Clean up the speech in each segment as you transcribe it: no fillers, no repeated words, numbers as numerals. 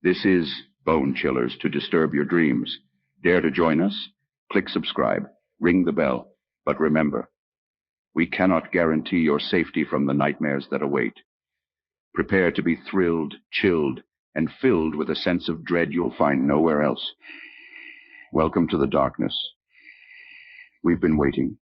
This is Bone Chillers to disturb your dreams. Dare to join us? Click subscribe, ring the bell. But remember, we cannot guarantee your safety from the nightmares that await. Prepare to be thrilled, chilled, and filled with a sense of dread you'll find nowhere else. Welcome to the darkness. We've been waiting.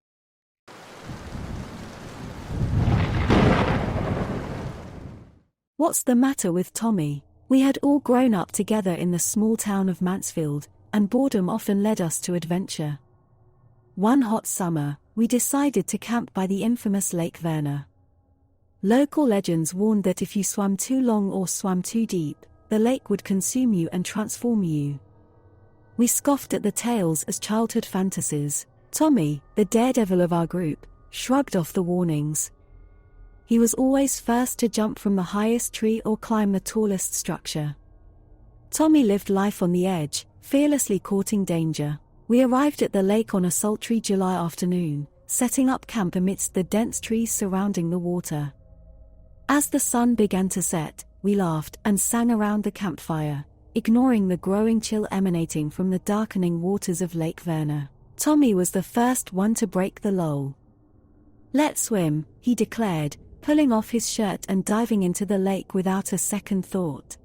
What's the matter with Tommy? We had all grown up together in the small town of Mansfield, and boredom often led us to adventure. One hot summer, we decided to camp by the infamous Lake Verna. Local legends warned that if you swam too long or swam too deep, the lake would consume you and transform you. We scoffed at the tales as childhood fantasies. Tommy, the daredevil of our group, shrugged off the warnings. He was always first to jump from the highest tree or climb the tallest structure. Tommy lived life on the edge, fearlessly courting danger. We arrived at the lake on a sultry July afternoon, setting up camp amidst the dense trees surrounding the water. As the sun began to set, we laughed and sang around the campfire, ignoring the growing chill emanating from the darkening waters of Lake Verna. Tommy was the first one to break the lull. "Let's swim," he declared, pulling off his shirt and diving into the lake without a second thought.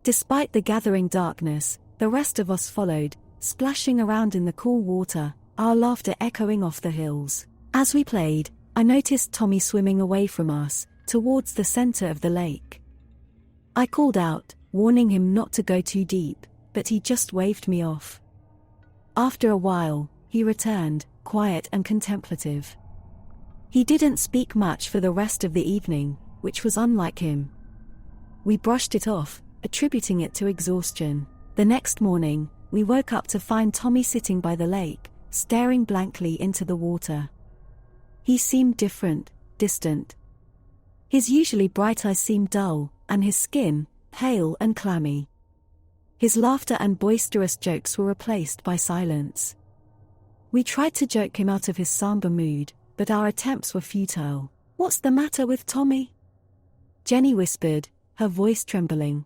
Despite the gathering darkness, the rest of us followed, splashing around in the cool water, our laughter echoing off the hills. As we played, I noticed Tommy swimming away from us, towards the center of the lake. I called out, warning him not to go too deep, but he just waved me off. After a while, he returned, quiet and contemplative. He didn't speak much for the rest of the evening, which was unlike him. We brushed it off, attributing it to exhaustion. The next morning, we woke up to find Tommy sitting by the lake, staring blankly into the water. He seemed different, distant. His usually bright eyes seemed dull, and his skin, pale and clammy. His laughter and boisterous jokes were replaced by silence. We tried to joke him out of his somber mood, but our attempts were futile. "What's the matter with Tommy?" Jenny whispered, her voice trembling.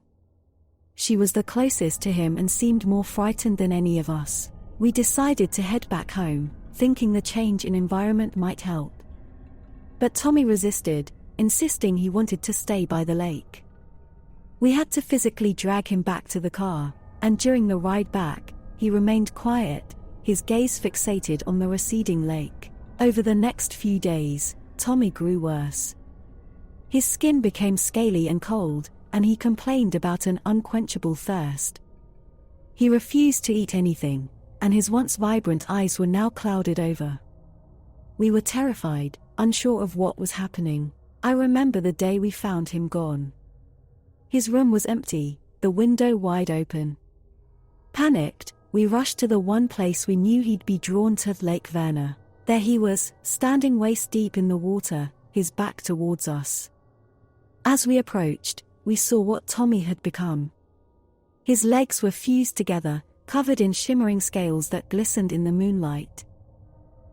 She was the closest to him and seemed more frightened than any of us. We decided to head back home, thinking the change in environment might help. But Tommy resisted, insisting he wanted to stay by the lake. We had to physically drag him back to the car, and during the ride back, he remained quiet, his gaze fixated on the receding lake. Over the next few days, Tommy grew worse. His skin became scaly and cold, and he complained about an unquenchable thirst. He refused to eat anything, and his once vibrant eyes were now clouded over. We were terrified, unsure of what was happening. I remember the day we found him gone. His room was empty, the window wide open. Panicked, we rushed to the one place we knew he'd be drawn to, Lake Verna. There he was, standing waist-deep in the water, his back towards us. As we approached, we saw what Tommy had become. His legs were fused together, covered in shimmering scales that glistened in the moonlight.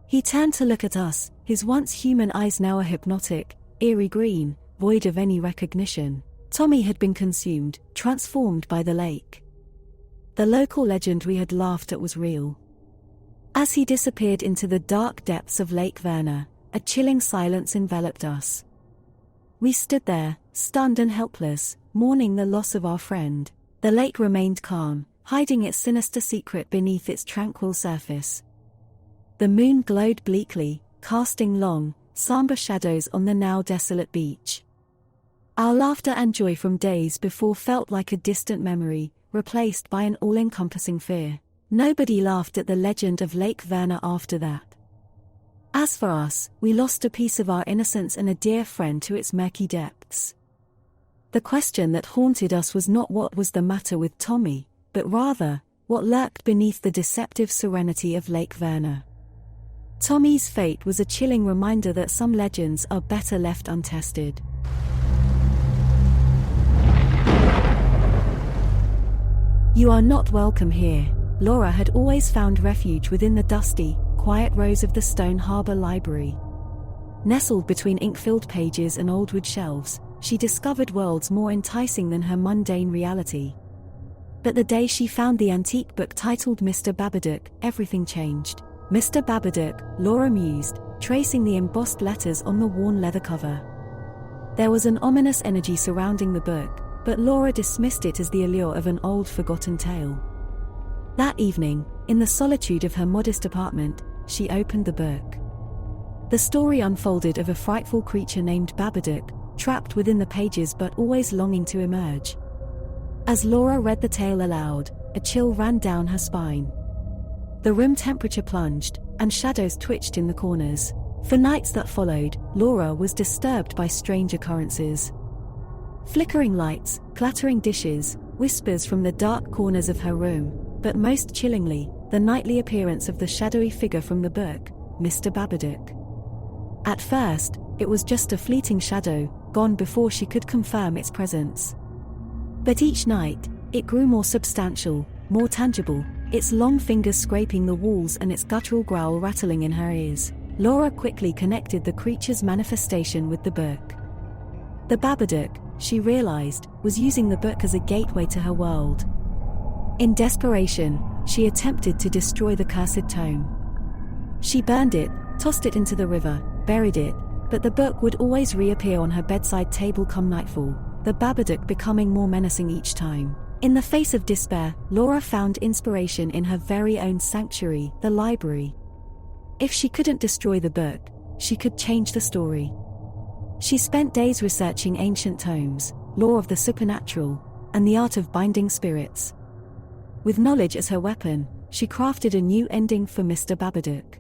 He turned to look at us, his once human eyes now a hypnotic, eerie green, void of any recognition. Tommy had been consumed, transformed by the lake. The local legend we had laughed at was real. As he disappeared into the dark depths of Lake Verna, a chilling silence enveloped us. We stood there, stunned and helpless, mourning the loss of our friend. The lake remained calm, hiding its sinister secret beneath its tranquil surface. The moon glowed bleakly, casting long, somber shadows on the now desolate beach. Our laughter and joy from days before felt like a distant memory, replaced by an all-encompassing fear. Nobody laughed at the legend of Lake Verna after that. As for us, we lost a piece of our innocence and a dear friend to its murky depths. The question that haunted us was not what was the matter with Tommy, but rather, what lurked beneath the deceptive serenity of Lake Verna. Tommy's fate was a chilling reminder that some legends are better left untested. "You are not welcome here." Laura had always found refuge within the dusty, quiet rows of the Stone Harbor Library. Nestled between ink-filled pages and old wood shelves, she discovered worlds more enticing than her mundane reality. But the day she found the antique book titled Mr. Babadook, everything changed. Mr. Babadook, Laura mused, tracing the embossed letters on the worn leather cover. There was an ominous energy surrounding the book, but Laura dismissed it as the allure of an old forgotten tale. That evening, in the solitude of her modest apartment, she opened the book. The story unfolded of a frightful creature named Babadook, trapped within the pages but always longing to emerge. As Laura read the tale aloud, a chill ran down her spine. The room temperature plunged, and shadows twitched in the corners. For nights that followed, Laura was disturbed by strange occurrences. Flickering lights, clattering dishes, whispers from the dark corners of her room, but most chillingly, the nightly appearance of the shadowy figure from the book, Mr. Babadook. At first, it was just a fleeting shadow, gone before she could confirm its presence. But each night, it grew more substantial, more tangible, its long fingers scraping the walls and its guttural growl rattling in her ears. Laura quickly connected the creature's manifestation with the book. The Babadook, she realized, was using the book as a gateway to her world. In desperation, she attempted to destroy the cursed tome. She burned it, tossed it into the river, buried it, but the book would always reappear on her bedside table come nightfall, the Babadook becoming more menacing each time. In the face of despair, Laura found inspiration in her very own sanctuary, the library. If she couldn't destroy the book, she could change the story. She spent days researching ancient tomes, lore of the supernatural, and the art of binding spirits. With knowledge as her weapon, she crafted a new ending for Mr. Babadook.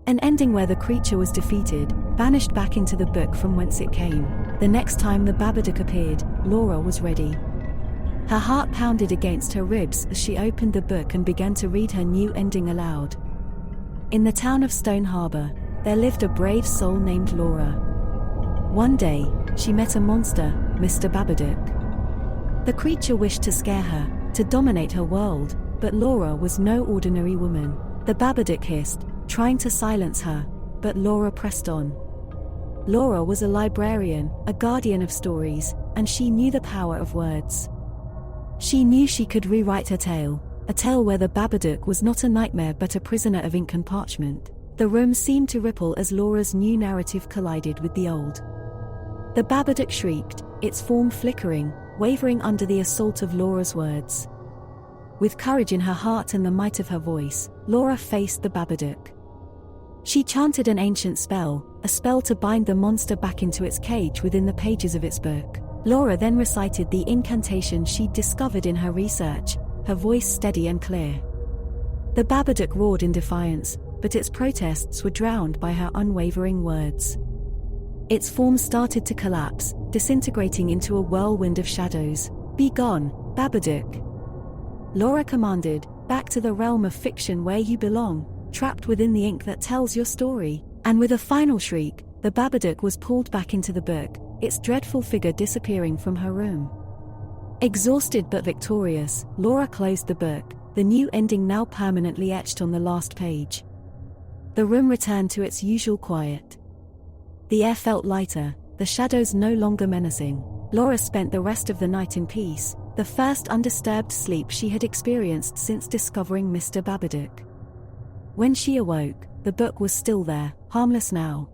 An ending where the creature was defeated, banished back into the book from whence it came. The next time the Babadook appeared, Laura was ready. Her heart pounded against her ribs as she opened the book and began to read her new ending aloud. In the town of Stone Harbor, there lived a brave soul named Laura. One day, she met a monster, Mr. Babadook. The creature wished to scare her, to dominate her world, but Laura was no ordinary woman. The Babadook hissed, trying to silence her, but Laura pressed on. Laura was a librarian, a guardian of stories, and she knew the power of words. She knew she could rewrite her tale, a tale where the Babadook was not a nightmare but a prisoner of ink and parchment. The room seemed to ripple as Laura's new narrative collided with the old. The Babadook shrieked, its form flickering, wavering under the assault of Laura's words. With courage in her heart and the might of her voice, Laura faced the Babadook. She chanted an ancient spell, a spell to bind the monster back into its cage within the pages of its book. Laura then recited the incantation she'd discovered in her research, her voice steady and clear. The Babadook roared in defiance, but its protests were drowned by her unwavering words. Its form started to collapse, disintegrating into a whirlwind of shadows. "Be gone, Babadook!" Laura commanded, "Back to the realm of fiction where you belong, trapped within the ink that tells your story." And with a final shriek, the Babadook was pulled back into the book, its dreadful figure disappearing from her room. Exhausted but victorious, Laura closed the book, the new ending now permanently etched on the last page. The room returned to its usual quiet. The air felt lighter, the shadows no longer menacing. Laura spent the rest of the night in peace, the first undisturbed sleep she had experienced since discovering Mr. Babadook. When she awoke, the book was still there, harmless now.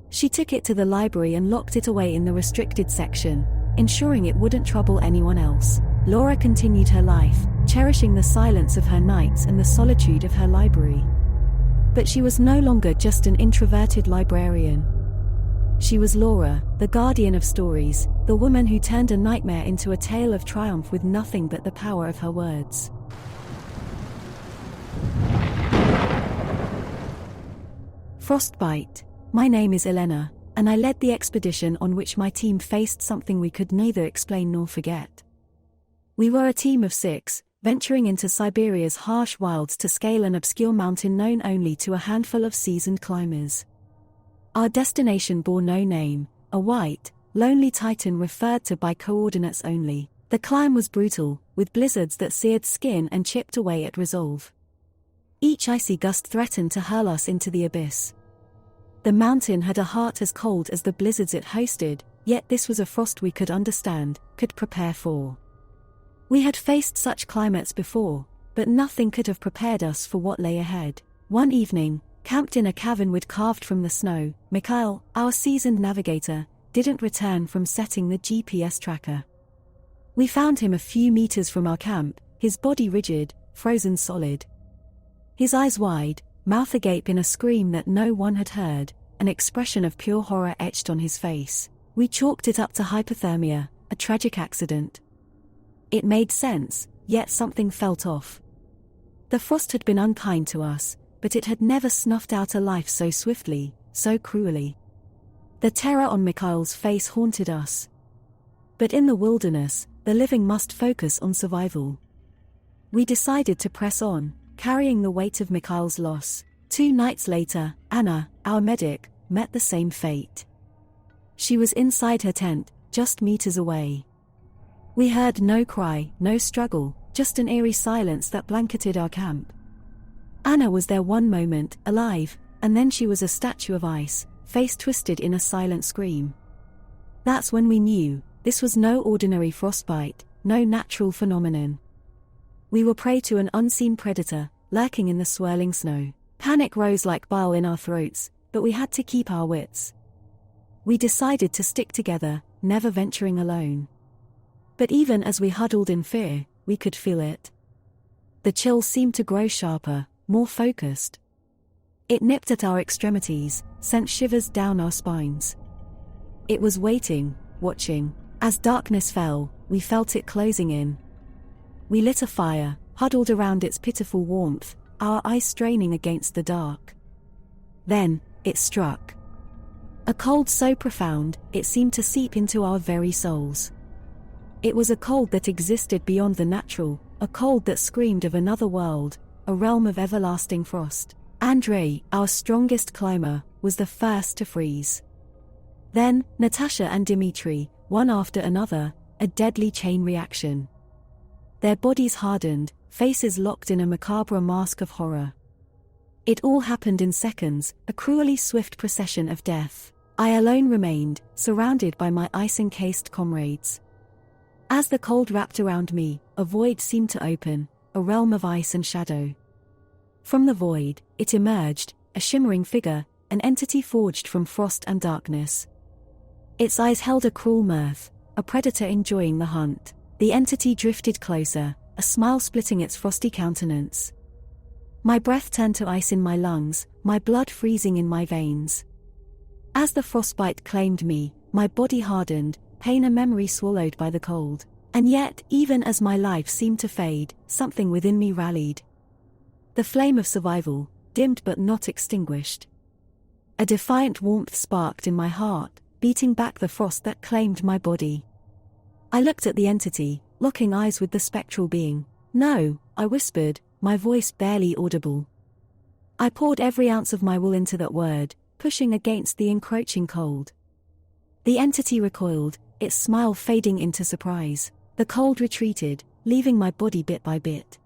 She took it to the library and locked it away in the restricted section, ensuring it wouldn't trouble anyone else. Laura continued her life, cherishing the silence of her nights and the solitude of her library. But she was no longer just an introverted librarian. She was Laura, the guardian of stories, the woman who turned a nightmare into a tale of triumph with nothing but the power of her words. Frostbite. My name is Elena, and I led the expedition on which my team faced something we could neither explain nor forget. We were a team of 6, venturing into Siberia's harsh wilds to scale an obscure mountain known only to a handful of seasoned climbers. Our destination bore no name, a white, lonely titan referred to by coordinates only. The climb was brutal, with blizzards that seared skin and chipped away at resolve. Each icy gust threatened to hurl us into the abyss. The mountain had a heart as cold as the blizzards it hosted, yet this was a frost we could understand, could prepare for. We had faced such climates before, but nothing could have prepared us for what lay ahead. One evening, camped in a cavern we'd carved from the snow, Mikhail, our seasoned navigator, didn't return from setting the GPS tracker. We found him a few meters from our camp, his body rigid, frozen solid. His eyes wide, mouth agape in a scream that no one had heard, an expression of pure horror etched on his face. We chalked it up to hypothermia, a tragic accident. It made sense, yet something felt off. The frost had been unkind to us, but it had never snuffed out a life so swiftly, so cruelly. The terror on Mikhail's face haunted us. But in the wilderness, the living must focus on survival. We decided to press on, carrying the weight of Mikhail's loss. 2 nights later, Anna, our medic, met the same fate. She was inside her tent, just meters away. We heard no cry, no struggle, just an eerie silence that blanketed our camp. Anna was there one moment, alive, and then she was a statue of ice, face twisted in a silent scream. That's when we knew, this was no ordinary frostbite, no natural phenomenon. We were prey to an unseen predator, lurking in the swirling snow. Panic rose like bile in our throats, but we had to keep our wits. We decided to stick together, never venturing alone. But even as we huddled in fear, we could feel it. The chill seemed to grow sharper, more focused. It nipped at our extremities, sent shivers down our spines. It was waiting, watching. As darkness fell, we felt it closing in. We lit a fire, huddled around its pitiful warmth, our eyes straining against the dark. Then, it struck. A cold so profound, it seemed to seep into our very souls. It was a cold that existed beyond the natural, a cold that screamed of another world, a realm of everlasting frost. Andrei, our strongest climber, was the first to freeze. Then, Natasha and Dmitri, one after another, a deadly chain reaction. Their bodies hardened, faces locked in a macabre mask of horror. It all happened in seconds, a cruelly swift procession of death. I alone remained, surrounded by my ice-encased comrades. As the cold wrapped around me, a void seemed to open, a realm of ice and shadow. From the void, it emerged, a shimmering figure, an entity forged from frost and darkness. Its eyes held a cruel mirth, a predator enjoying the hunt. The entity drifted closer, a smile splitting its frosty countenance. My breath turned to ice in my lungs, my blood freezing in my veins. As the frostbite claimed me, my body hardened, pain a memory swallowed by the cold. And yet, even as my life seemed to fade, something within me rallied. The flame of survival, dimmed but not extinguished. A defiant warmth sparked in my heart, beating back the frost that claimed my body. I looked at the entity, locking eyes with the spectral being. "No," I whispered, my voice barely audible. I poured every ounce of my will into that word, pushing against the encroaching cold. The entity recoiled, its smile fading into surprise. The cold retreated, leaving my body bit by bit.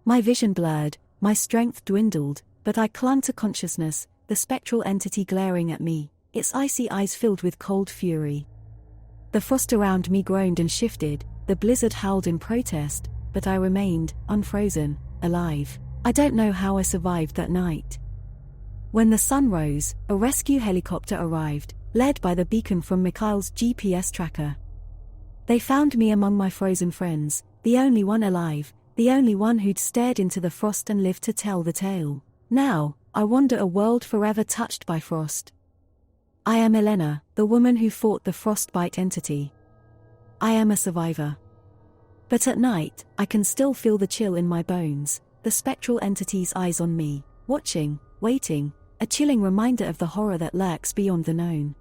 My vision blurred, my strength dwindled, but I clung to consciousness, the spectral entity glaring at me, its icy eyes filled with cold fury. The frost around me groaned and shifted, the blizzard howled in protest, but I remained, unfrozen, alive. I don't know how I survived that night. When the sun rose, a rescue helicopter arrived, led by the beacon from Mikhail's GPS tracker. They found me among my frozen friends, the only one alive, the only one who'd stared into the frost and lived to tell the tale. Now, I wander a world forever touched by frost. I am Elena, the woman who fought the frostbite entity. I am a survivor. But at night, I can still feel the chill in my bones, the spectral entity's eyes on me, watching, waiting, a chilling reminder of the horror that lurks beyond the known.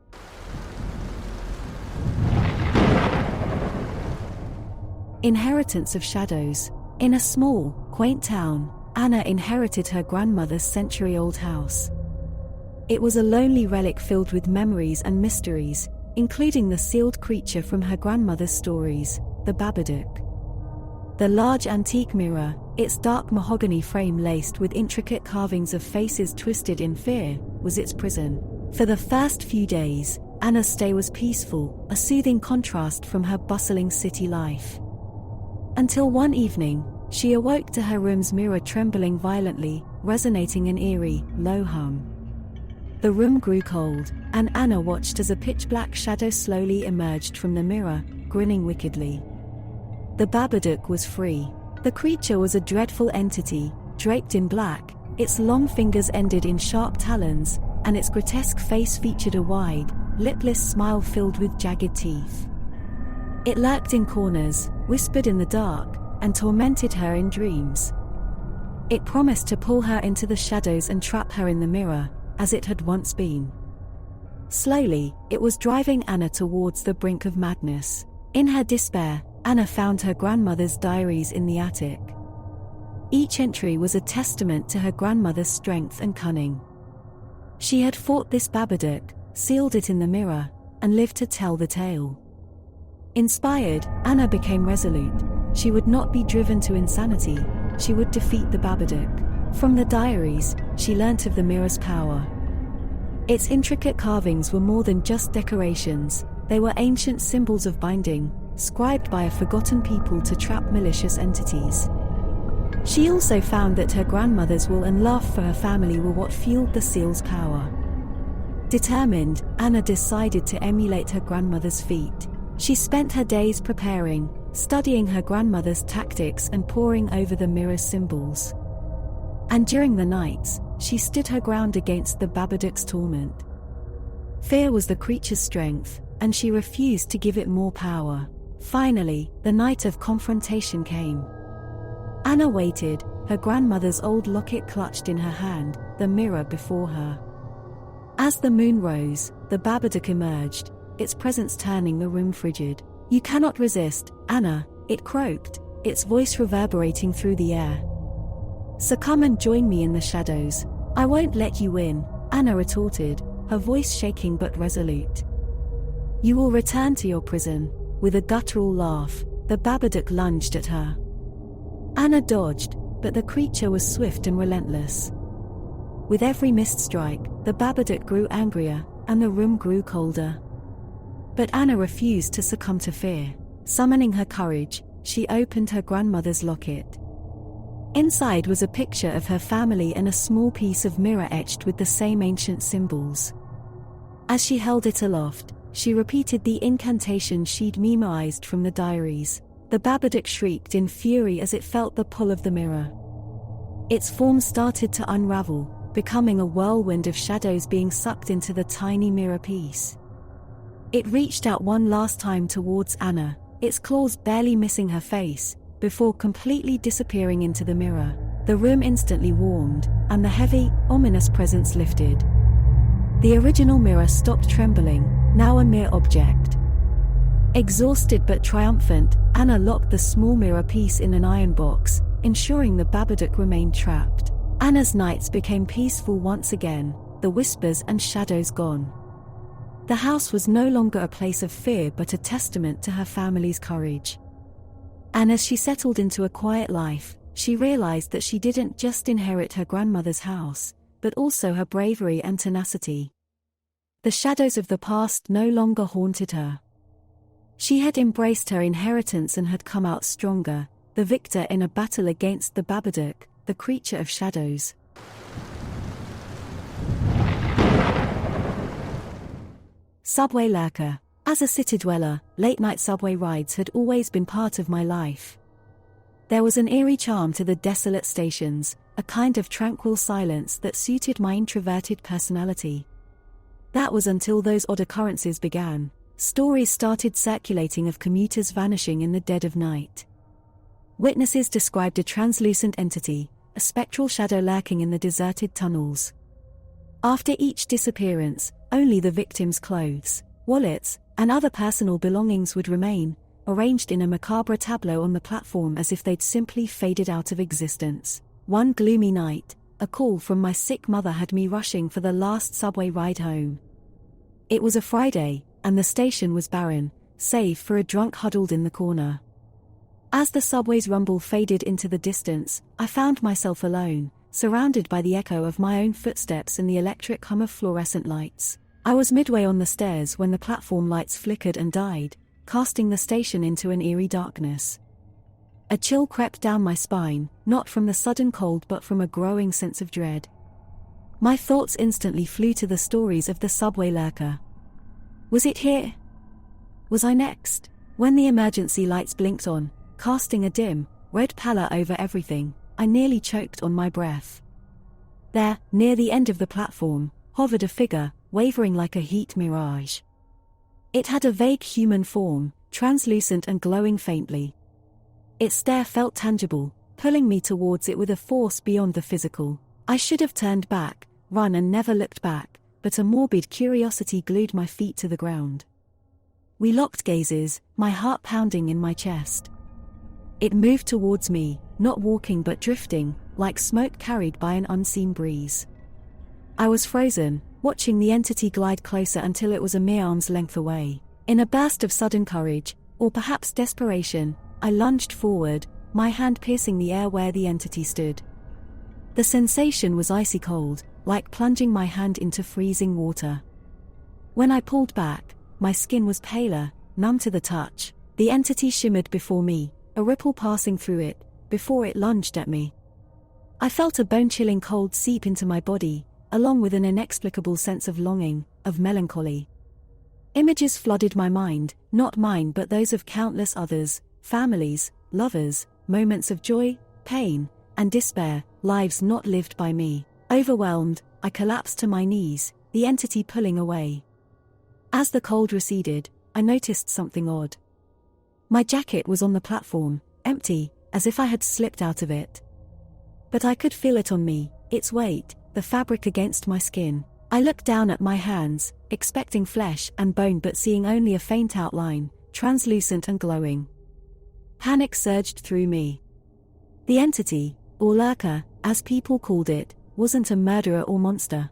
Inheritance of shadows. In a small, quaint town, Anna inherited her grandmother's century-old house. It was a lonely relic filled with memories and mysteries, including the sealed creature from her grandmother's stories, the Babadook. The large antique mirror, its dark mahogany frame laced with intricate carvings of faces twisted in fear, was its prison. For the first few days, Anna's stay was peaceful, a soothing contrast from her bustling city life. Until one evening, she awoke to her room's mirror trembling violently, resonating an eerie, low hum. The room grew cold, and Anna watched as a pitch-black shadow slowly emerged from the mirror, grinning wickedly. The Babadook was free. The creature was a dreadful entity, draped in black, its long fingers ended in sharp talons, and its grotesque face featured a wide, lipless smile filled with jagged teeth. It lurked in corners, whispered in the dark, and tormented her in dreams. It promised to pull her into the shadows and trap her in the mirror, as it had once been. Slowly, it was driving Anna towards the brink of madness. In her despair, Anna found her grandmother's diaries in the attic. Each entry was a testament to her grandmother's strength and cunning. She had fought this Babadook, sealed it in the mirror, and lived to tell the tale. Inspired, Anna became resolute. She would not be driven to insanity, she would defeat the Babadook. From the diaries, she learnt of the mirror's power. Its intricate carvings were more than just decorations, they were ancient symbols of binding, scribed by a forgotten people to trap malicious entities. She also found that her grandmother's will and love for her family were what fueled the seal's power. Determined, Anna decided to emulate her grandmother's feat. She spent her days preparing, studying her grandmother's tactics and poring over the mirror's symbols. And during the nights, she stood her ground against the Babadook's torment. Fear was the creature's strength, and she refused to give it more power. Finally, the night of confrontation came. Anna waited, her grandmother's old locket clutched in her hand, the mirror before her. As the moon rose, the Babadook emerged, its presence turning the room frigid. "You cannot resist, Anna," it croaked, its voice reverberating through the air. "So come and join me in the shadows. I won't let you win," Anna retorted, her voice shaking but resolute. "You will return to your prison." With a guttural laugh, the Babadook lunged at her. Anna dodged, but the creature was swift and relentless. With every missed strike, the Babadook grew angrier, and the room grew colder. But Anna refused to succumb to fear. Summoning her courage, she opened her grandmother's locket. Inside was a picture of her family and a small piece of mirror etched with the same ancient symbols. As she held it aloft, she repeated the incantation she'd memorized from the diaries. The Babadook shrieked in fury as it felt the pull of the mirror. Its form started to unravel, becoming a whirlwind of shadows being sucked into the tiny mirror piece. It reached out one last time towards Anna, its claws barely missing her face, before completely disappearing into the mirror. The room instantly warmed, and the heavy, ominous presence lifted. The original mirror stopped trembling, now a mere object. Exhausted but triumphant, Anna locked the small mirror piece in an iron box, ensuring the Babadook remained trapped. Anna's nights became peaceful once again, the whispers and shadows gone. The house was no longer a place of fear but a testament to her family's courage. And as she settled into a quiet life, she realized that she didn't just inherit her grandmother's house, but also her bravery and tenacity. The shadows of the past no longer haunted her. She had embraced her inheritance and had come out stronger, the victor in a battle against the Babadook, the creature of shadows. Subway lurker. As a city dweller, late-night subway rides had always been part of my life. There was an eerie charm to the desolate stations, a kind of tranquil silence that suited my introverted personality. That was until those odd occurrences began. Stories started circulating of commuters vanishing in the dead of night. Witnesses described a translucent entity, a spectral shadow lurking in the deserted tunnels. After each disappearance, only the victim's clothes, wallets, and other personal belongings would remain, arranged in a macabre tableau on the platform as if they'd simply faded out of existence. One gloomy night, a call from my sick mother had me rushing for the last subway ride home. It was a Friday, and the station was barren, save for a drunk huddled in the corner. As the subway's rumble faded into the distance, I found myself alone, surrounded by the echo of my own footsteps and the electric hum of fluorescent lights. I was midway on the stairs when the platform lights flickered and died, casting the station into an eerie darkness. A chill crept down my spine, not from the sudden cold but from a growing sense of dread. My thoughts instantly flew to the stories of the subway lurker. Was it here? Was I next? When the emergency lights blinked on, casting a dim, red pallor over everything, I nearly choked on my breath. There, near the end of the platform, hovered a figure, wavering like a heat mirage. It had a vague human form, translucent and glowing faintly. Its stare felt tangible, pulling me towards it with a force beyond the physical. I should have turned back, run and never looked back, but a morbid curiosity glued my feet to the ground. We locked gazes, my heart pounding in my chest. It moved towards me, not walking but drifting, like smoke carried by an unseen breeze. I was frozen, watching the entity glide closer until it was a mere arm's length away. In a burst of sudden courage, or perhaps desperation, I lunged forward, my hand piercing the air where the entity stood. The sensation was icy cold, like plunging my hand into freezing water. When I pulled back, my skin was paler, numb to the touch. The entity shimmered before me, a ripple passing through it, before it lunged at me. I felt a bone-chilling cold seep into my body, along with an inexplicable sense of longing, of melancholy. Images flooded my mind, not mine but those of countless others, families, lovers, moments of joy, pain, and despair, lives not lived by me. Overwhelmed, I collapsed to my knees, the entity pulling away. As the cold receded, I noticed something odd. My jacket was on the platform, empty, as if I had slipped out of it. But I could feel it on me, its weight, the fabric against my skin. I looked down at my hands, expecting flesh and bone but seeing only a faint outline, translucent and glowing. Panic surged through me. The entity, or lurker, as people called it, wasn't a murderer or monster.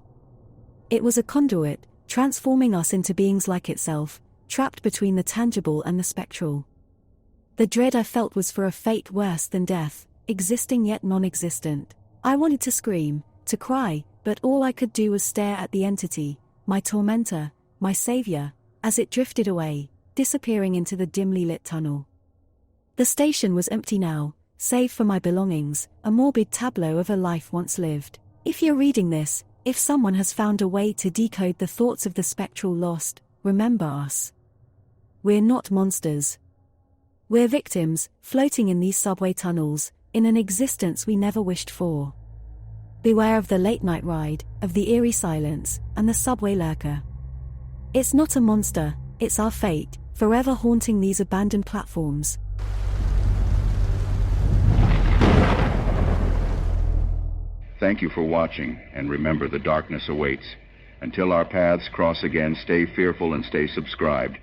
It was a conduit, transforming us into beings like itself, trapped between the tangible and the spectral. The dread I felt was for a fate worse than death, existing yet non-existent. I wanted to scream, to cry, but all I could do was stare at the entity, my tormentor, my savior, as it drifted away, disappearing into the dimly lit tunnel. The station was empty now, save for my belongings, a morbid tableau of a life once lived. If you're reading this, if someone has found a way to decode the thoughts of the spectral lost, remember us. We're not monsters. We're victims, floating in these subway tunnels, in an existence we never wished for. Beware of the late-night ride, of the eerie silence, and the subway lurker. It's not a monster, it's our fate, forever haunting these abandoned platforms. Thank you for watching, and remember the darkness awaits. Until our paths cross again, stay fearful and stay subscribed.